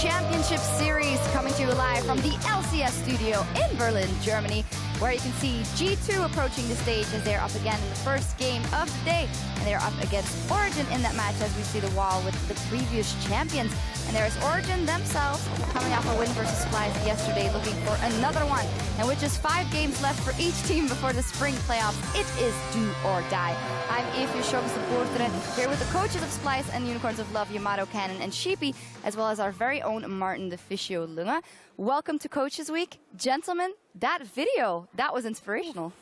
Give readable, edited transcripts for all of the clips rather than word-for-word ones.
Championship Series coming to you live from the LCS studio in Berlin, Germany, where you can see G2 approaching the stage as they're up again in the first game of the day. And they're up against Origen in that match as we see the wall with the previous champions. And there's Origen themselves coming off a win versus Splice yesterday, looking for another one. And with just 5 games left for each team before the spring playoffs, it is do or die. I'm EpicSkillshot here with the coaches of Splice and Unicorns of Love, Yamato, Cannon, and Sheepy, as well as our very own Martin the Fisio Lunga. Welcome to Coaches Week. Gentlemen, that video, that was inspirational.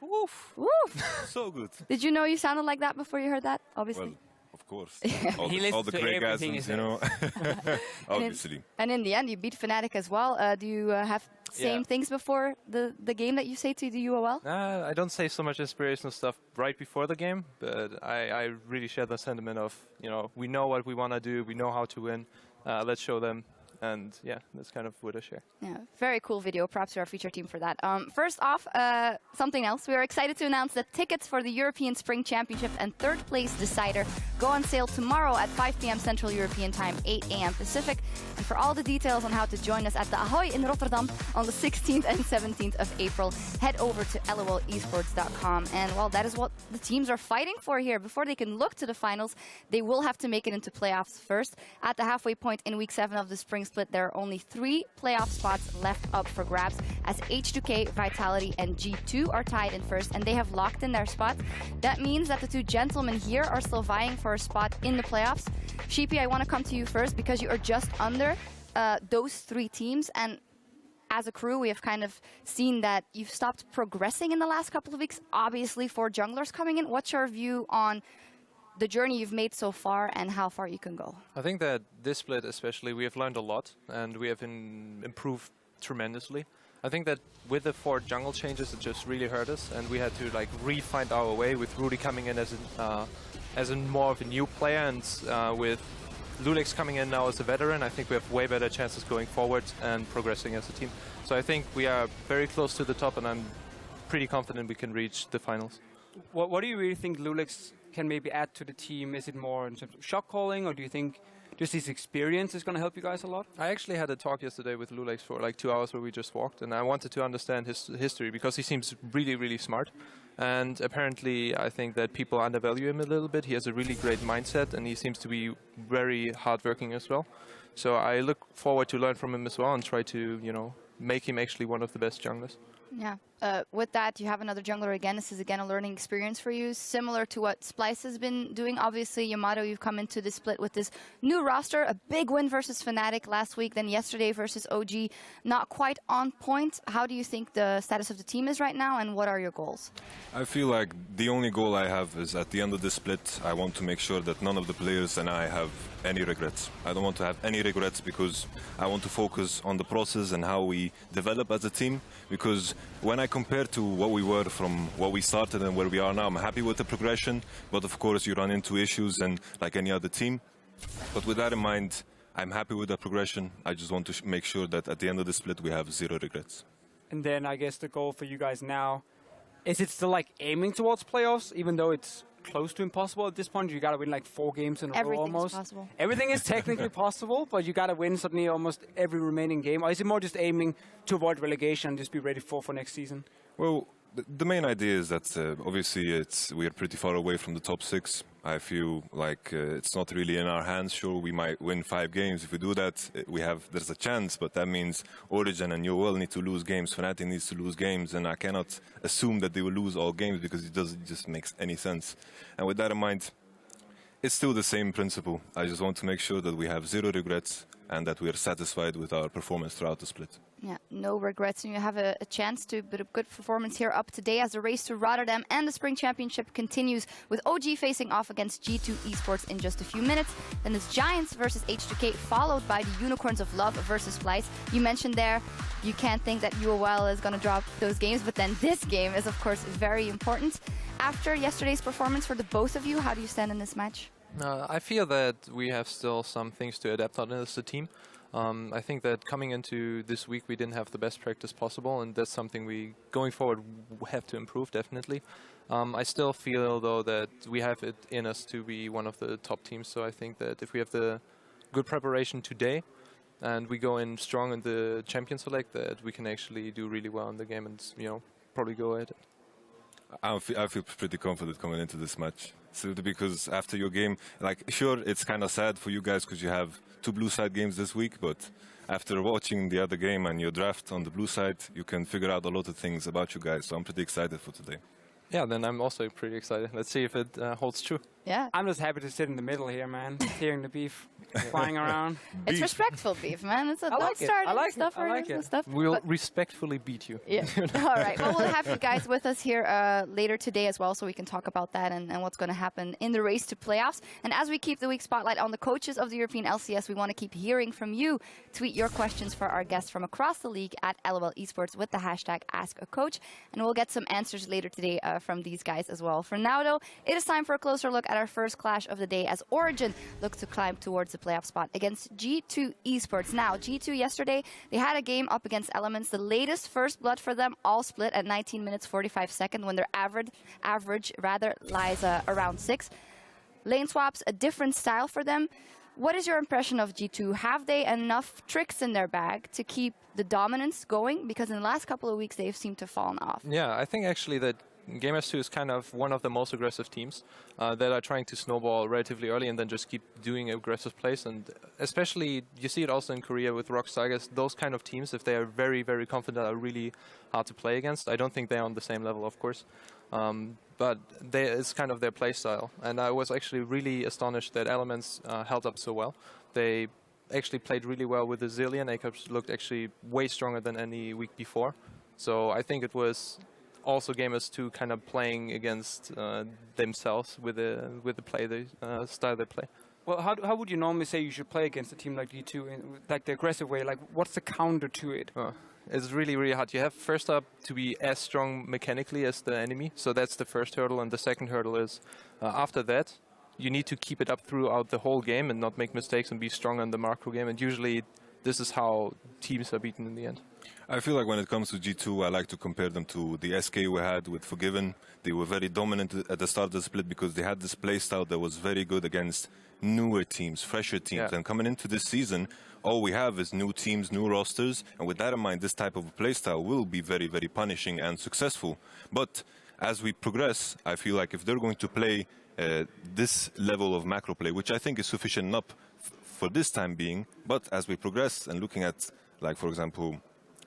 Woof. Woof. So good. Did you know you sounded like that before you heard that? Obviously. Well, of course. He all the great guys, you know. Obviously. And in the end, you beat Fnatic as well. Do you have same things before the game that you say to the UOL? I don't say so much inspirational stuff right before the game, but I really share the sentiment of, you know, we know what we want to do, we know how to win, let's show them. And yeah, that's kind of what I share. Yeah, very cool video. Props to our feature team for that. First off, something else. We are excited to announce that tickets for the European Spring Championship and third place decider go on sale tomorrow at 5 p.m. Central European Time, 8 a.m. Pacific. And for all the details on how to join us at the Ahoy in Rotterdam on the 16th and 17th of April, head over to lolesports.com. And well, that is what the teams are fighting for here. Before they can look to the finals, they will have to make it into playoffs first. At the halfway point in week 7 of the spring split, there are only 3 playoff spots left up for grabs, as H2K, Vitality, and G2 are tied in first, and they have locked in their spots. That means that the 2 gentlemen here are still vying for a spot in the playoffs. Sheepy, I want to come to you first because you are just under those 3 teams, and as a crew, we have kind of seen that you've stopped progressing in the last couple of weeks, obviously for junglers coming in. What's your view on the journey you've made so far and how far you can go? I think that this split especially, we have learned a lot and we have improved tremendously. I think that with the 4 jungle changes, it just really hurt us, and we had to like re-find our way with Rudy coming in as a more of a new player, and with Lulix coming in now as a veteran. I think we have way better chances going forward and progressing as a team. So I think we are very close to the top, and I'm pretty confident we can reach the finals. What do you really think Lulix can maybe add to the team? Is it more in terms of shot calling, or do you think just his experience is going to help you guys a lot? I actually had a talk yesterday with Lulix for like 2 hours where we just walked, and I wanted to understand his history because he seems really, really smart. And apparently I think that people undervalue him a little bit. He has a really great mindset, and he seems to be very hardworking as well. So I look forward to learn from him as well and try to, you know, make him actually one of the best junglers. Yeah. With that, you have another jungler again. This is again a learning experience for you, similar to what Splice has been doing. Obviously, Yamato, you've come into this split with this new roster, a big win versus Fnatic last week, then yesterday versus OG, not quite on point. How do you think the status of the team is right now, and what are your goals? I feel like the only goal I have is at the end of this split, I want to make sure that none of the players and I have any regrets. I don't want to have any regrets because I want to focus on the process and how we develop as a team, because when I compare to what we were from what we started and where we are now, I'm happy with the progression, but of course you run into issues and like any other team. But with that in mind, I'm happy with the progression. I just want to make sure that at the end of the split we have 0 regrets. And then I guess the goal for you guys now, is it still like aiming towards playoffs, even though it's close to impossible at this point? You got to win like 4 games in a row almost. Possible. Everything is technically possible, but you got to win suddenly almost every remaining game. Or is it more just aiming to avoid relegation and just be ready for next season? Well, the main idea is that obviously we are pretty far away from the top 6. I feel like it's not really in our hands. Sure, we might win 5 games. If we do that, there's a chance, but that means Origen and UOL need to lose games, Fnatic needs to lose games, and I cannot assume that they will lose all games because it doesn't just make any sense. And with that in mind, it's still the same principle. I just want to make sure that we have 0 regrets and that we are satisfied with our performance throughout the split. Yeah, no regrets, and you have a chance to put a good performance here up today as the race to Rotterdam and the Spring Championship continues, with OG facing off against G2 Esports in just a few minutes. Then it's Giants versus H2K, followed by the Unicorns of Love versus Splice. You mentioned there, you can't think that UOL is going to drop those games, but then this game is, of course, very important. After yesterday's performance for the both of you, how do you stand in this match? I feel that we have still some things to adapt on as a team. I think that coming into this week we didn't have the best practice possible, and that's something we, going forward, have to improve, definitely. I still feel, though, that we have it in us to be one of the top teams, so I think that if we have the good preparation today, and we go in strong in the champion select, that we can actually do really well in the game and, you know, probably go ahead. I feel pretty confident coming into this match. Simply because after your game, like, sure, it's kind of sad for you guys because you have 2 blue side games this week, but after watching the other game and your draft on the blue side, you can figure out a lot of things about you guys. So I'm pretty excited for today. Yeah, then I'm also pretty excited. Let's see if it holds true. Yeah. I'm just happy to sit in the middle here, man. Hearing the beef flying around. It's respectful beef, man. It's a I like it. I like it. I like it. Stuff. We'll respectfully beat you. Yeah. All right. Well, we'll have you guys with us here later today as well, so we can talk about that and what's going to happen in the race to playoffs. And as we keep the week spotlight on the coaches of the European LCS, we want to keep hearing from you. Tweet your questions for our guests from across the league at LOL Esports with the hashtag #AskACoach, and we'll get some answers later today from these guys as well. For now, though, it is time for a closer look at our first clash of the day as Origen looks to climb towards the playoff spot against G2 Esports. Now, G2 yesterday, they had a game up against Elements, the latest first blood for them, all split at 19 minutes 45 seconds when their average lies around 6. Lane swaps, a different style for them. What is your impression of G2? Have they enough tricks in their bag to keep the dominance going? Because in the last couple of weeks, they've seemed to fall off. Yeah, I think actually that Gamers2 is kind of one of the most aggressive teams that are trying to snowball relatively early and then just keep doing aggressive plays. And especially, you see it also in Korea with Rockstar. I guess those kind of teams, if they are very, very confident, are really hard to play against. I don't think they're on the same level, of course. But it's kind of their play style. And I was actually really astonished that Elements held up so well. They actually played really well with the Zillion. ACAPS looked actually way stronger than any week before. So I think it was also Gamers2 kind of playing against themselves with the play style they play. Well, how would you normally say you should play against a team like G2 in like the aggressive way? Like, what's the counter to it? It's really, really hard. You have first up to be as strong mechanically as the enemy. So that's the first hurdle. And the second hurdle is after that, you need to keep it up throughout the whole game and not make mistakes and be strong in the macro game. And usually this is how teams are beaten in the end. I feel like when it comes to G2, I like to compare them to the SK we had with Forgiven. They were very dominant at the start of the split because they had this playstyle that was very good against newer teams, fresher teams. Yeah. And coming into this season, all we have is new teams, new rosters. And with that in mind, this type of playstyle will be very, very punishing and successful. But as we progress, I feel like if they're going to play this level of macro play, which I think is sufficient enough for this time being, but as we progress and looking at, like, for example,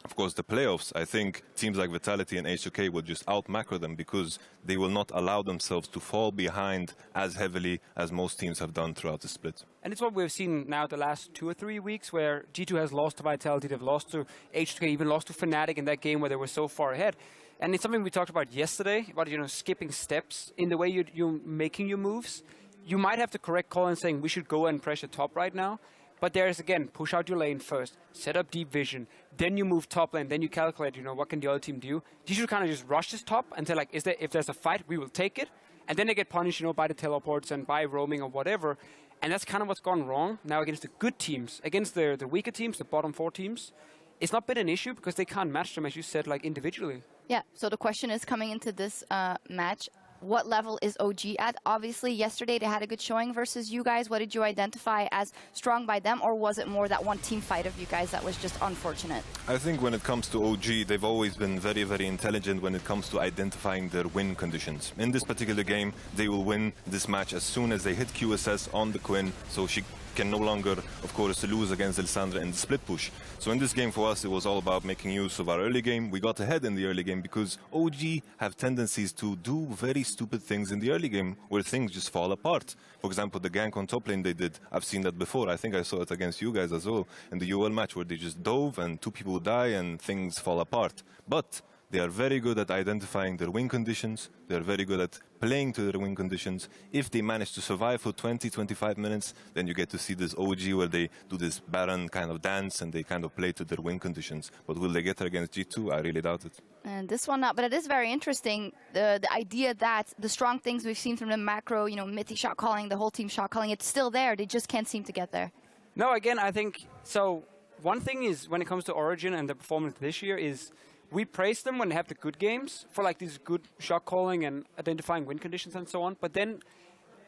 of course, the playoffs, I think teams like Vitality and HOK will just out-macro them because they will not allow themselves to fall behind as heavily as most teams have done throughout the split. And it's what we've seen now the last 2 or 3 weeks where G2 has lost to Vitality, they've lost to HOK, even lost to Fnatic in that game where they were so far ahead. And it's something we talked about yesterday, about, you know, skipping steps in the way you're making your moves. You might have the correct call in saying we should go and pressure top right now. But there's, again, push out your lane first, set up deep vision, then you move top lane, then you calculate, you know, what can the other team do? You should kind of just rush this top and say, like, if there's a fight, we will take it. And then they get punished, you know, by the teleports and by roaming or whatever. And that's kind of what's gone wrong now against the good teams. Against the weaker teams, the bottom 4 teams, it's not been an issue because they can't match them, as you said, like, individually. Yeah, so the question is coming into this match, what level is OG at? Obviously, yesterday they had a good showing versus you guys. What did you identify as strong by them, or was it more that one team fight of you guys that was just unfortunate? I think when it comes to OG, they've always been very, very intelligent when it comes to identifying their win conditions. In this particular game, they will win this match as soon as they hit QSS on the Quinn, so she can no longer, of course, lose against Lissandra in the split push. So in this game for us, it was all about making use of our early game. We got ahead in the early game because OG have tendencies to do very stupid things in the early game where things just fall apart. For example, the gank on top lane they did, I've seen that before. I think I saw it against you guys as well in the UL match where they just dove and 2 people die and things fall apart. But they are very good at identifying their win conditions. They are very good at playing to their win conditions. If they manage to survive for 20-25 minutes, then you get to see this OG where they do this Baron kind of dance and they kind of play to their win conditions. But will they get there against G2? I really doubt it. And this one not, but it is very interesting, the idea that the strong things we've seen from the macro, you know, Mitty shot calling, the whole team shot calling, it's still there. They just can't seem to get there. No, again, I think, so one thing is when it comes to Origen and the performance this year is we praise them when they have the good games for like this good shot calling and identifying win conditions and so on. But then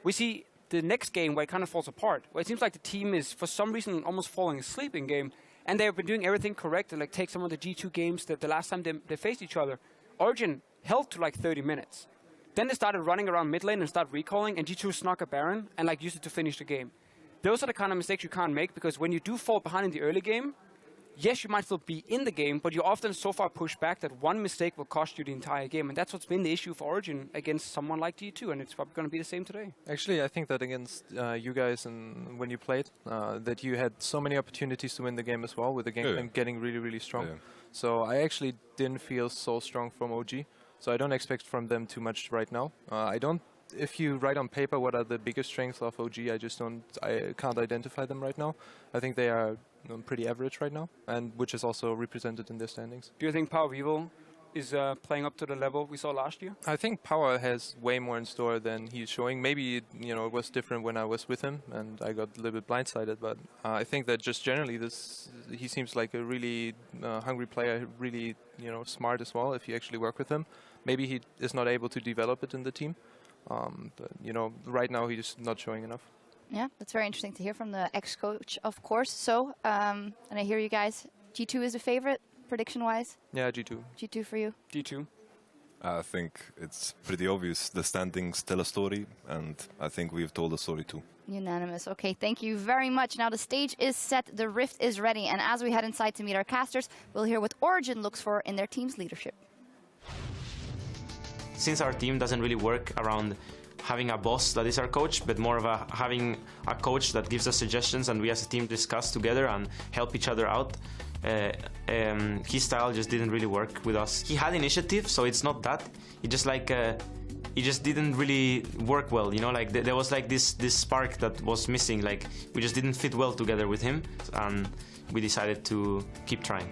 we see the next game where it kind of falls apart, where it seems like the team is, for some reason, almost falling asleep in game, and they've been doing everything correct. Like, take some of the G2 games that the last time they faced each other. Origen held to like 30 minutes. Then they started running around mid lane and started recalling, and G2 snuck a Baron and like used it to finish the game. Those are the kind of mistakes you can't make, because when you do fall behind in the early game, yes, you might still be in the game, but you're often so far pushed back that one mistake will cost you the entire game. And that's what's been the issue for Origen against someone like G2, and it's probably going to be the same today. Actually, I think that against you guys, and when you played, that you had so many opportunities to win the game as well, with the game plan getting really, really strong. Yeah. So I actually didn't feel so strong from OG. So I don't expect from them too much right now. If you write on paper what are the biggest strengths of OG, I can't identify them right now. I think they are pretty average right now, and which is also represented in their standings. Do you think Power Vivo is playing up to the level we saw last year? I think Power has way more in store than he's showing. Maybe it was different when I was with him, and I got a little bit blindsided. But I think that just generally, he seems like a really hungry player, really smart as well. If you actually work with him, maybe he is not able to develop it in the team. But right now he's not showing enough. Yeah, that's very interesting to hear from the ex-coach, of course. So, and I hear you guys, G2 is a favorite, prediction-wise? Yeah, G2. G2 for you? G2. I think it's pretty obvious. The standings tell a story, and I think we've told a story too. Unanimous. Okay, thank you very much. Now the stage is set, the Rift is ready, and as we head inside to meet our casters, we'll hear what Origen looks for in their team's leadership. Since our team doesn't really work around having a boss that is our coach, but more of having a coach that gives us suggestions and we as a team discuss together and help each other out, his style just didn't really work with us. He had initiative, so it's not that. It just like it just didn't really work well, like there was like this spark that was missing. Like we just didn't fit well together with him, and we decided to keep trying.